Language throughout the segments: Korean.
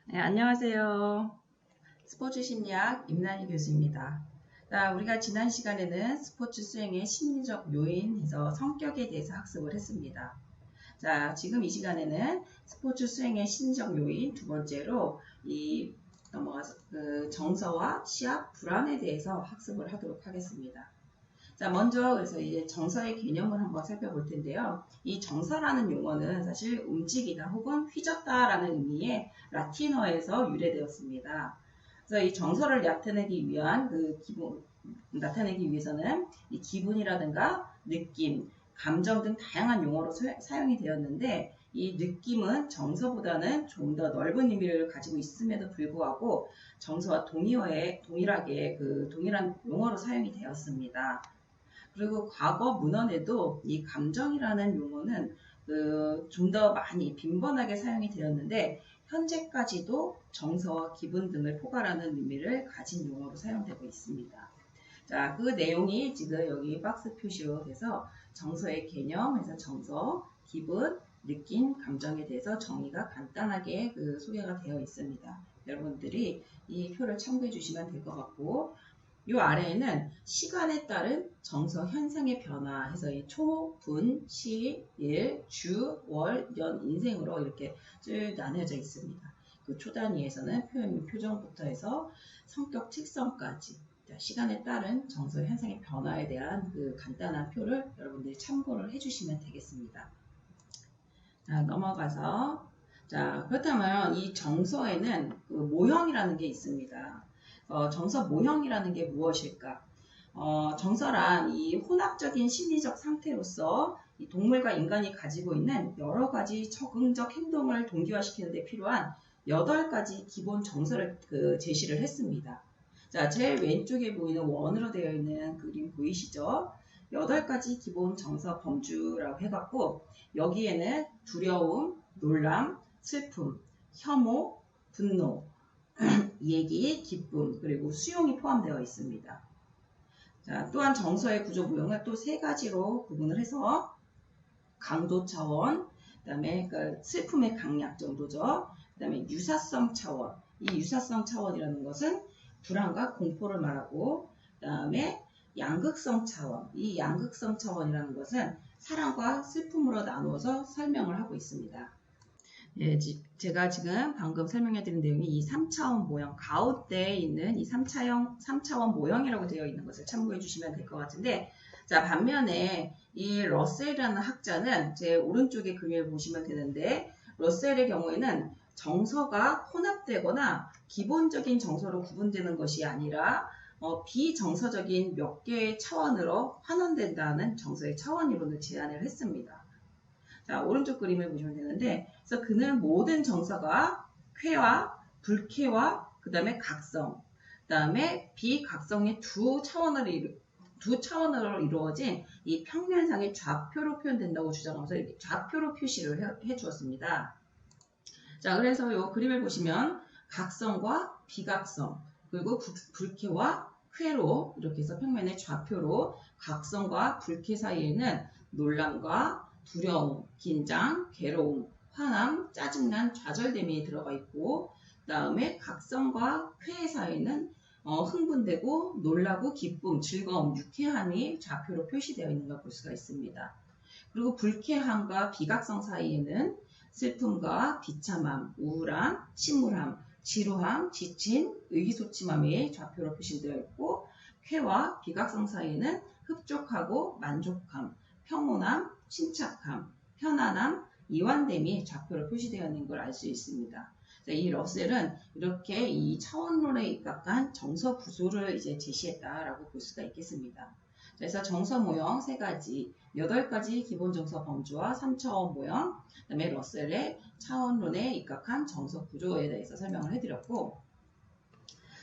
네, 안녕하세요. 스포츠 심리학 임난희 교수입니다. 자, 우리가 지난 시간에는 스포츠 수행의 심리적 요인에서 성격에 대해서 학습을 했습니다. 자, 지금 이 시간에는 스포츠 수행의 심리적 요인 두 번째로 넘어가서 정서와 시합 불안에 대해서 학습을 하도록 하겠습니다. 자, 먼저 그래서 이제 정서의 개념을 한번 살펴볼 텐데요. 이 정서라는 용어는 사실 움직이다 혹은 휘젓다라는 의미의 라틴어에서 유래되었습니다. 그래서 이 정서를 나타내기 위해서는 이 기분이라든가 느낌, 감정 등 다양한 용어로 사용이 되었는데 이 느낌은 정서보다는 좀 더 넓은 의미를 가지고 있음에도 불구하고 정서와 동일하게 동일한 용어로 사용이 되었습니다. 그리고 과거 문헌에도 이 감정이라는 용어는 좀 더 많이 빈번하게 사용이 되었는데 현재까지도 정서와 기분 등을 포괄하는 의미를 가진 용어로 사용되고 있습니다. 자, 그 내용이 지금 여기 박스 표시로 돼서 정서의 개념에서 정서, 기분, 느낌, 감정에 대해서 정의가 간단하게 소개가 되어 있습니다. 여러분들이 이 표를 참고해 주시면 될 것 같고 이 아래에는 시간에 따른 정서 현상의 변화해서 이 초, 분, 시, 일, 주, 월, 년, 인생으로 이렇게 쭉 나뉘어져 있습니다. 그 초 단위에서는 표현, 표정부터 해서 성격 특성까지 시간에 따른 정서 현상의 변화에 대한 간단한 표를 여러분들이 참고를 해주시면 되겠습니다. 자, 넘어가서 자, 그렇다면 이 정서에는 모형이라는 게 있습니다. 정서 모형이라는 게 무엇일까? 정서란 이 혼합적인 심리적 상태로서 이 동물과 인간이 가지고 있는 여러 가지 적응적 행동을 동기화시키는 데 필요한 8가지 기본 정서를 제시를 했습니다. 자, 제일 왼쪽에 보이는 원으로 되어 있는 그림 보이시죠? 8가지 기본 정서 범주라고 해갖고 여기에는 두려움, 놀람, 슬픔, 혐오, 분노, 얘기, 기쁨, 그리고 수용이 포함되어 있습니다. 자, 또한 정서의 구조 모형을 또 3가지로 구분을 해서 강도 차원, 그 다음에 슬픔의 강약 정도죠. 그 다음에 유사성 차원. 이 유사성 차원이라는 것은 불안과 공포를 말하고, 그 다음에 양극성 차원. 이 양극성 차원이라는 것은 사랑과 슬픔으로 나누어서 설명을 하고 있습니다. 예, 제가 지금 방금 설명해드린 내용이 이 3차원 모형, 가운데에 있는 이 3차원 모형이라고 되어 있는 것을 참고해 주시면 될 것 같은데, 자, 반면에 이 러셀이라는 학자는 제 오른쪽에 그림을 보시면 되는데, 러셀의 경우에는 정서가 혼합되거나 기본적인 정서로 구분되는 것이 아니라 비정서적인 몇 개의 차원으로 환원된다는 정서의 차원 이론을 제안을 했습니다. 자, 오른쪽 그림을 보시면 되는데, 그래서 그는 모든 정서가 쾌와 불쾌와 그 다음에 각성, 그 다음에 비각성의 두 차원으로 이루어진 이 평면상의 좌표로 표현된다고 주장하면서 이렇게 좌표로 표시를 해 주었습니다. 자, 그래서 이 그림을 보시면 각성과 비각성, 그리고 불쾌와 쾌로 이렇게 해서 평면의 좌표로 각성과 불쾌 사이에는 놀람과 두려움, 긴장, 괴로움, 화남, 짜증난, 좌절됨이 들어가 있고 그 다음에 각성과 쾌 사이에는 흥분되고 놀라고 기쁨, 즐거움, 유쾌함이 좌표로 표시되어 있는 걸 볼 수가 있습니다. 그리고 불쾌함과 비각성 사이에는 슬픔과 비참함, 우울함, 침울함, 지루함, 지친, 의기소침함이 좌표로 표시되어 있고 쾌와 비각성 사이에는 흡족하고 만족함, 평온함, 침착함, 편안함, 이완됨이 좌표로 표시되어 있는 걸 알 수 있습니다. 이 러셀은 이렇게 이 차원론에 입각한 정서 구조를 이제 제시했다라고 볼 수가 있겠습니다. 그래서 정서 모형 3가지, 8가지 기본 정서 범주와 3차원 모형, 그 다음에 러셀의 차원론에 입각한 정서 구조에 대해서 설명을 해드렸고,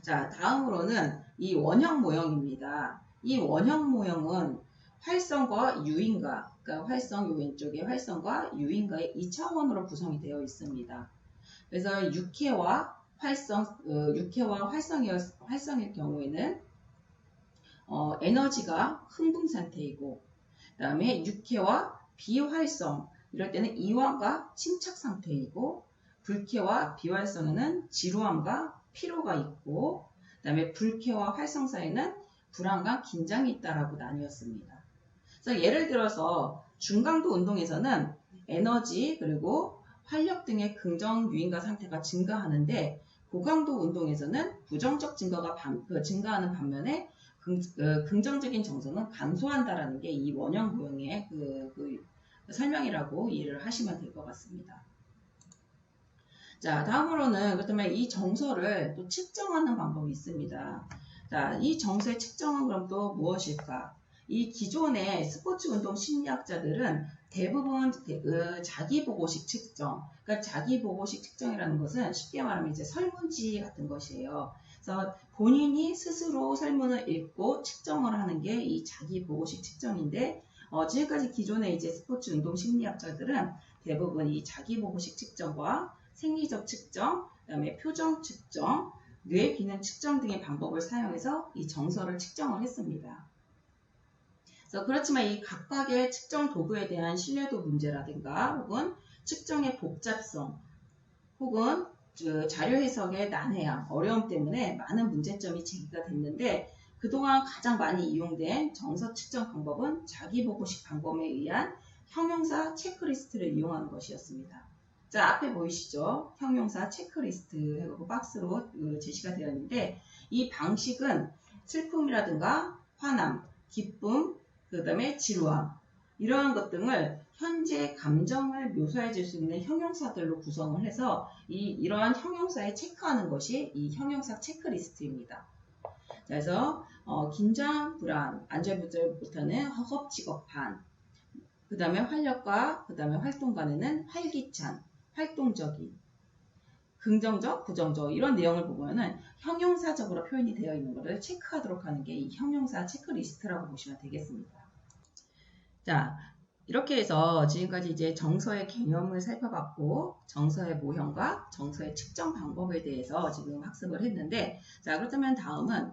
자, 다음으로는 이 원형 모형입니다. 이 원형 모형은 활성과 유인과, 그러니까 활성, 요 왼쪽에 활성과 유인과의 2차원으로 구성이 되어 있습니다. 그래서 육회와 활성일 경우에는 에너지가 흥분 상태이고, 그 다음에 육회와 비활성, 이럴 때는 이완과 침착 상태이고, 불쾌와 비활성에는 지루함과 피로가 있고, 그 다음에 불쾌와 활성 사이에는 불안과 긴장이 있다라고 나뉘었습니다. 그래서 예를 들어서 중강도 운동에서는 에너지 그리고 활력 등의 긍정 유인가 상태가 증가하는데, 고강도 운동에서는 부정적 증가하는 반면에 긍정적인 정서는 감소한다라는 게 이 원형 모형의 설명이라고 이해를 하시면 될 것 같습니다. 자, 다음으로는 그렇다면 이 정서를 또 측정하는 방법이 있습니다. 자, 이 정서의 측정은 그럼 또 무엇일까? 이 기존의 스포츠 운동 심리학자들은 대부분 자기보고식 측정, 그러니까 자기보고식 측정이라는 것은 쉽게 말하면 이제 설문지 같은 것이에요. 그래서 본인이 스스로 설문을 읽고 측정을 하는 게 이 자기보고식 측정인데, 지금까지 기존의 이제 스포츠 운동 심리학자들은 대부분 이 자기보고식 측정과 생리적 측정, 그다음에 표정 측정, 뇌 기능 측정 등의 방법을 사용해서 이 정서를 측정을 했습니다. 그래서 그렇지만 이 각각의 측정 도구에 대한 신뢰도 문제라든가 혹은 측정의 복잡성 혹은 자료 해석의 난해함, 어려움 때문에 많은 문제점이 제기가 됐는데, 그동안 가장 많이 이용된 정서 측정 방법은 자기보고식 방법에 의한 형용사 체크리스트를 이용하는 것이었습니다. 자, 앞에 보이시죠? 형용사 체크리스트 하고 박스로 제시가 되어 있는데, 이 방식은 슬픔이라든가 화남, 기쁨, 그 다음에 지루함, 이러한 것 등을 현재 감정을 묘사해 줄 수 있는 형용사들로 구성을 해서 이러한 형용사에 체크하는 것이 이 형용사 체크리스트입니다. 그래서 긴장, 불안, 안절부절부터는 허겁지겁한, 그 다음에 활력과 그 다음에 활동 간에는 활기찬, 활동적인, 긍정적, 부정적 이런 내용을 보면은 형용사적으로 표현이 되어 있는 것을 체크하도록 하는 게 이 형용사 체크리스트라고 보시면 되겠습니다. 자, 이렇게 해서 지금까지 이제 정서의 개념을 살펴봤고, 정서의 모형과 정서의 측정 방법에 대해서 지금 학습을 했는데, 자, 그렇다면 다음은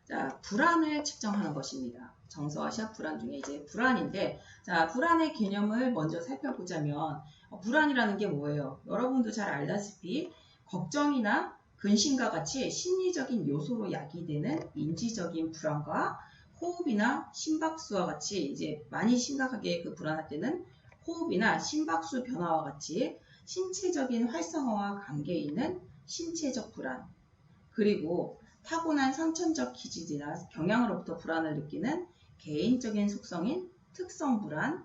자, 불안을 측정하는 것입니다. 정서와 시합 불안 중에 이제 불안인데, 자, 불안의 개념을 먼저 살펴보자면, 불안이라는 게 뭐예요? 여러분도 잘 알다시피 걱정이나 근심과 같이 심리적인 요소로 야기되는 인지적인 불안과 호흡이나 심박수와 같이 이제 많이 심각하게 불안할 때는 호흡이나 심박수 변화와 같이 신체적인 활성화와 관계에 있는 신체적 불안, 그리고 타고난 선천적 기질이나 경향으로부터 불안을 느끼는 개인적인 속성인 특성 불안,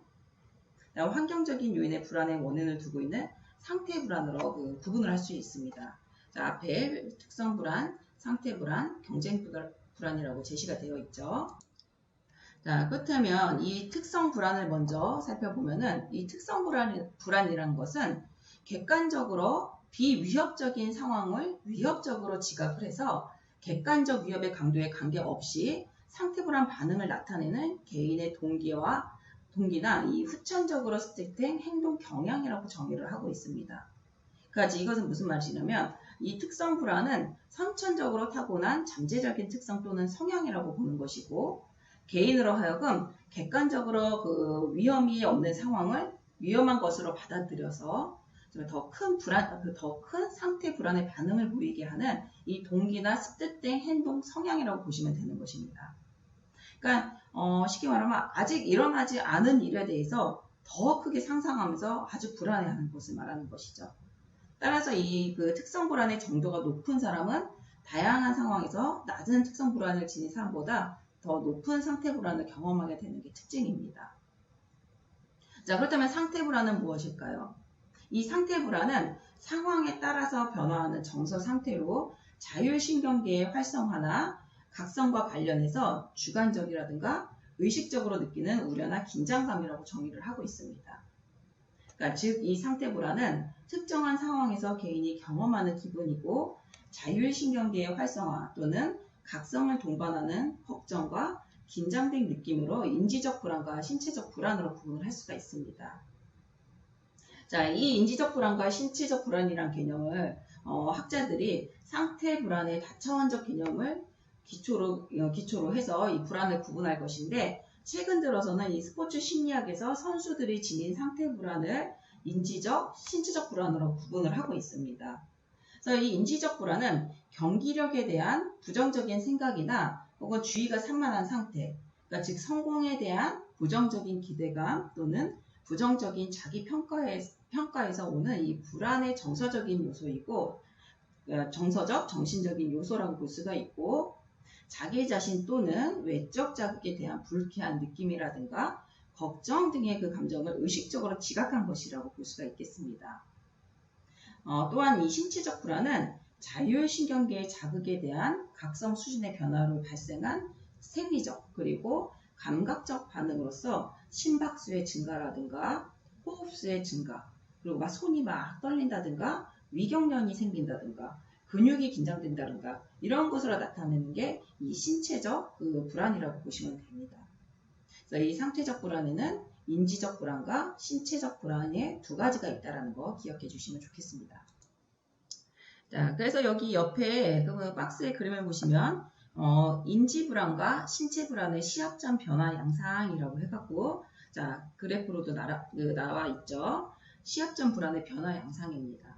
환경적인 요인의 불안의 원인을 두고 있는 상태 불안으로 구분을 할 수 있습니다. 자, 앞에 특성 불안, 상태 불안, 경쟁 불안이라고 제시가 되어 있죠. 자, 그렇다면 이 특성 불안을 먼저 살펴보면은 이 특성 불안이라는 것은 객관적으로 비위협적인 상황을 위협적으로 지각을 해서 객관적 위협의 강도에 관계없이 상태 불안 반응을 나타내는 개인의 동기나 이 후천적으로 스택된 행동 경향이라고 정의를 하고 있습니다. 그러니까 이것은 무슨 말이냐면 이 특성 불안은 선천적으로 타고난 잠재적인 특성 또는 성향이라고 보는 것이고, 개인으로 하여금 객관적으로 위험이 없는 상황을 위험한 것으로 받아들여서 더 큰 상태 불안의 반응을 보이게 하는 이 동기나 습득된 행동 성향이라고 보시면 되는 것입니다. 그러니까 쉽게 말하면 아직 일어나지 않은 일에 대해서 더 크게 상상하면서 아주 불안해하는 것을 말하는 것이죠. 따라서 이 특성 불안의 정도가 높은 사람은 다양한 상황에서 낮은 특성 불안을 지닌 사람보다 더 높은 상태 불안을 경험하게 되는 게 특징입니다. 자, 그렇다면 상태 불안은 무엇일까요? 이 상태 불안은 상황에 따라서 변화하는 정서 상태로 자율신경계의 활성화나 각성과 관련해서 주관적이라든가 의식적으로 느끼는 우려나 긴장감이라고 정의를 하고 있습니다. 그러니까 즉 이 상태 불안은 특정한 상황에서 개인이 경험하는 기분이고, 자율신경계의 활성화 또는 각성을 동반하는 걱정과 긴장된 느낌으로 인지적 불안과 신체적 불안으로 구분을 할 수가 있습니다. 자, 이 인지적 불안과 신체적 불안이란 개념을 학자들이 상태 불안의 다차원적 개념을 기초로 해서 이 불안을 구분할 것인데, 최근 들어서는 이 스포츠 심리학에서 선수들이 지닌 상태 불안을 인지적, 신체적 불안으로 구분을 하고 있습니다. 그래서 이 인지적 불안은 경기력에 대한 부정적인 생각이나 혹은 주의가 산만한 상태, 그러니까 즉 성공에 대한 부정적인 기대감 또는 부정적인 자기 평가에서 오는 이 불안의 정서적인 요소이고, 정서적, 정신적인 요소라고 볼 수가 있고, 자기 자신 또는 외적 자극에 대한 불쾌한 느낌이라든가 걱정 등의 그 감정을 의식적으로 지각한 것이라고 볼 수가 있겠습니다. 또한 이 신체적 불안은 자율신경계의 자극에 대한 각성 수준의 변화로 발생한 생리적 그리고 감각적 반응으로서 심박수의 증가라든가 호흡수의 증가, 그리고 막 손이 막 떨린다든가 위경련이 생긴다든가 근육이 긴장된다든가 이런 것으로 나타내는 게 이 신체적 그 불안이라고 보시면 됩니다. 그래서 이 상태적 불안에는 인지적 불안과 신체적 불안의 두 가지가 있다는 거 기억해 주시면 좋겠습니다. 자, 그래서 여기 옆에 그 박스의 그림을 보시면 인지 불안과 신체 불안의 시합점 변화 양상이라고 해갖고 자 그래프로도 나와 있죠. 시합점 불안의 변화 양상입니다.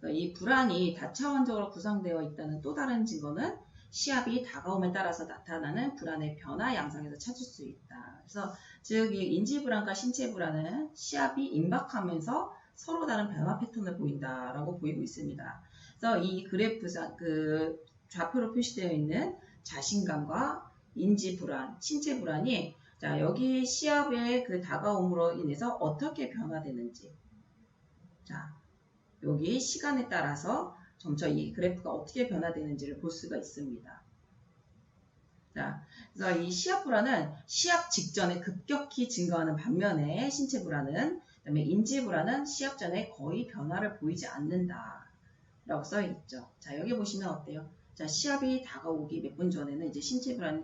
이 불안이 다차원적으로 구성되어 있다는 또 다른 증거는 시합이 다가옴에 따라서 나타나는 불안의 변화 양상에서 찾을 수 있다. 그래서 즉 이 인지 불안과 신체 불안은 시합이 임박하면서 서로 다른 변화 패턴을 보인다라고 보이고 있습니다. 그래서 이 그래프상 그 좌표로 표시되어 있는 자신감과 인지 불안, 신체 불안이 자 여기 시합의 그 다가옴으로 인해서 어떻게 변화되는지 자 여기 시간에 따라서 점차 이 그래프가 어떻게 변화되는지를 볼 수가 있습니다. 자, 그래서 이 시합 불안은 시합 직전에 급격히 증가하는 반면에 신체 불안은 그다음에 인지 불안은 시합 전에 거의 변화를 보이지 않는다 라고 써 있죠. 자, 여기 보시면 어때요? 자, 시합이 다가오기 몇 분 전에는 이제 신체 불안이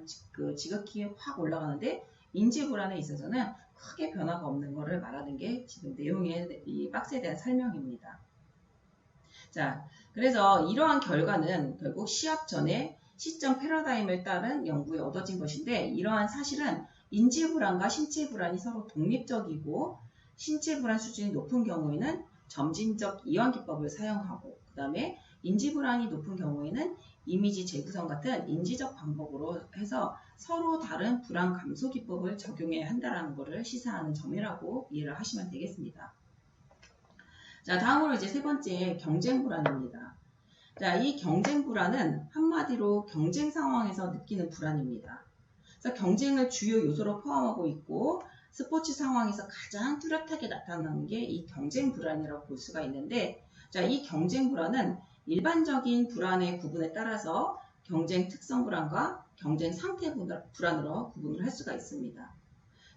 지극히 확 올라가는데 인지 불안에 있어서는 크게 변화가 없는 것을 말하는 게 지금 내용의 이 박스에 대한 설명입니다. 자, 그래서 이러한 결과는 결국 시합 전에 시점 패러다임을 따른 연구에 얻어진 것인데 이러한 사실은 인지 불안과 신체 불안이 서로 독립적이고 신체 불안 수준이 높은 경우에는 점진적 이완 기법을 사용하고 그 다음에 인지 불안이 높은 경우에는 이미지 재구성 같은 인지적 방법으로 해서 서로 다른 불안 감소 기법을 적용해야 한다는 것을 시사하는 점이라고 이해를 하시면 되겠습니다. 자, 다음으로 이제 세 번째 경쟁 불안입니다. 자, 이 경쟁 불안은 한마디로 경쟁 상황에서 느끼는 불안입니다. 그래서 경쟁을 주요 요소로 포함하고 있고 스포츠 상황에서 가장 뚜렷하게 나타나는 게 이 경쟁 불안이라고 볼 수가 있는데 자, 이 경쟁 불안은 일반적인 불안의 구분에 따라서 경쟁 특성 불안과 경쟁 상태 불안으로 구분을 할 수가 있습니다.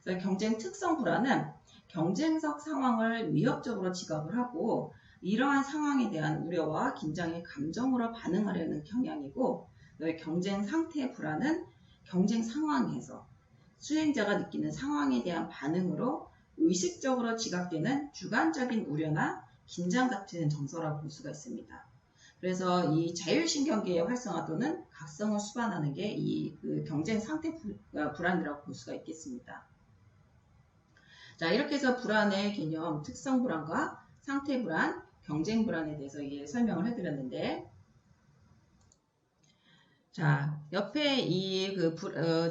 그래서 경쟁 특성 불안은 경쟁적 상황을 위협적으로 지각을 하고 이러한 상황에 대한 우려와 긴장의 감정으로 반응하려는 경향이고 경쟁 상태 불안은 경쟁 상황에서 수행자가 느끼는 상황에 대한 반응으로 의식적으로 지각되는 주관적인 우려나 긴장 같은 정서라고 볼 수가 있습니다. 그래서 이 자율신경계의 활성화 또는 각성을 수반하는 게 이 경쟁 상태 불안이라고 볼 수가 있겠습니다. 자, 이렇게 해서 불안의 개념, 특성 불안과 상태 불안, 경쟁 불안에 대해서 설명을 해드렸는데, 자, 옆에 이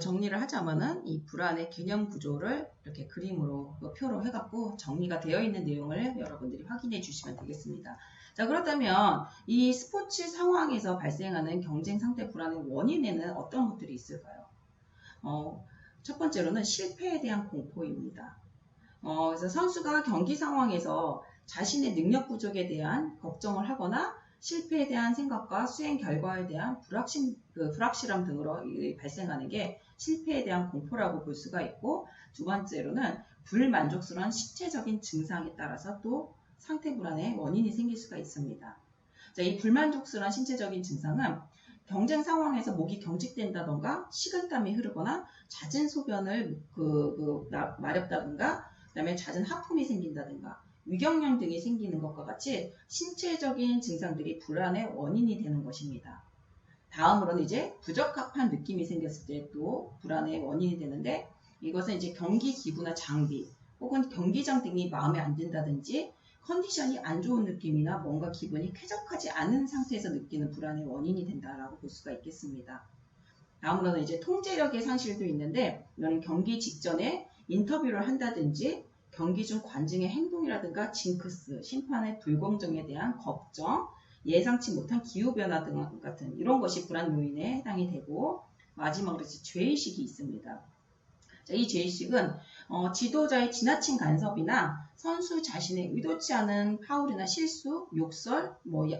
정리를 하자면은 이 불안의 개념 구조를 이렇게 그림으로 표로 해갖고 정리가 되어 있는 내용을 여러분들이 확인해 주시면 되겠습니다. 자, 그렇다면 이 스포츠 상황에서 발생하는 경쟁 상태 불안의 원인에는 어떤 것들이 있을까요? 첫 번째로는 실패에 대한 공포입니다. 그래서 선수가 경기 상황에서 자신의 능력 부족에 대한 걱정을 하거나 실패에 대한 생각과 수행 결과에 대한 불확실함 등으로 발생하는 게 실패에 대한 공포라고 볼 수가 있고 두 번째로는 불만족스러운 신체적인 증상에 따라서 또 상태 불안의 원인이 생길 수가 있습니다. 자, 이 불만족스러운 신체적인 증상은 경쟁 상황에서 목이 경직된다던가 식은땀이 흐르거나 잦은 소변을 마렵다던가 그 다음에 잦은 하품이 생긴다든가 위경련 등이 생기는 것과 같이 신체적인 증상들이 불안의 원인이 되는 것입니다. 다음으로는 이제 부적합한 느낌이 생겼을 때 또 불안의 원인이 되는데 이것은 이제 경기 기구나 장비 혹은 경기장 등이 마음에 안 든다든지 컨디션이 안 좋은 느낌이나 뭔가 기분이 쾌적하지 않은 상태에서 느끼는 불안의 원인이 된다라고 볼 수가 있겠습니다. 다음으로는 이제 통제력의 상실도 있는데, 이거는 경기 직전에 인터뷰를 한다든지 경기 중 관중의 행동이라든가 징크스, 심판의 불공정에 대한 걱정, 예상치 못한 기후변화 등 같은 이런 것이 불안 요인에 해당이 되고, 마지막으로 죄의식이 있습니다. 자, 이 죄의식은 지도자의 지나친 간섭이나 선수 자신의 의도치 않은 파울이나 실수, 욕설,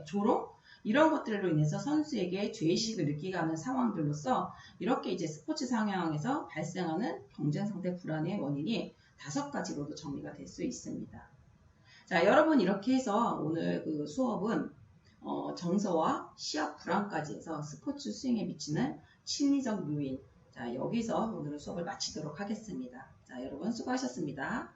조롱 이런 것들로 인해서 선수에게 죄의식을 느끼게 하는 상황들로서 이렇게 이제 스포츠 상황에서 발생하는 경쟁 상태 불안의 원인이 5가지로도 정리가 될 수 있습니다. 자, 여러분 이렇게 해서 오늘 그 수업은 정서와 시합 불안까지 해서 스포츠 스윙에 미치는 심리적 요인. 자, 여기서 오늘 수업을 마치도록 하겠습니다. 자, 여러분 수고하셨습니다.